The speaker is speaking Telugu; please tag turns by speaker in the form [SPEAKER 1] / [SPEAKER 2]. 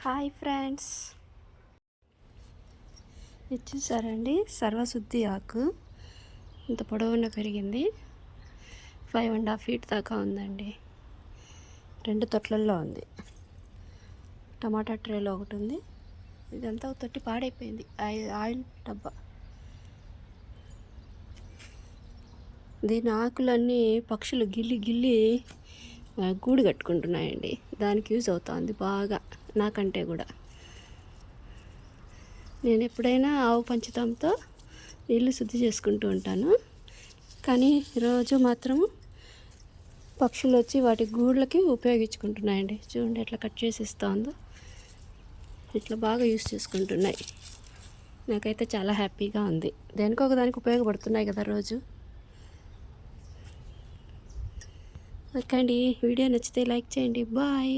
[SPEAKER 1] హాయ్ ఫ్రెండ్స్, ఇది చూసారండి సర్వశుద్ధి ఆకు ఇంత పొడవున పెరిగింది. 5.5 feet దాకా ఉందండి. 2 తొట్లల్లో ఉంది. టమాటా ట్రేలో ఒకటి ఉంది. ఇదంతా తొట్టి పాడైపోయింది. ఆయిల్ డబ్బా. దీని ఆకులన్నీ పక్షులు గిల్లి గిల్లి గూడు కట్టుకుంటున్నాయండి. దానికి యూజ్ అవుతుంది బాగా, నాకంటే కూడా. నేను ఎప్పుడైనా ఆవు పంచతంతో ఇల్లు శుద్ధి చేసుకుంటూ ఉంటాను, కానీ రోజు మాత్రం పక్షులు వచ్చి వాటి గూళ్ళకి ఉపయోగించుకుంటున్నాయండి. చూడండి ఎట్లా కట్ చేసి ఇస్తుందో, ఇట్లా బాగా యూజ్ చేసుకుంటున్నాయి. నాకైతే చాలా హ్యాపీగా ఉంది. దేనికో ఒకదానికి ఉపయోగపడుతున్నాయి కదా రోజు. ఓకే అండి, వీడియో నచ్చితే లైక్ చేయండి. బాయ్.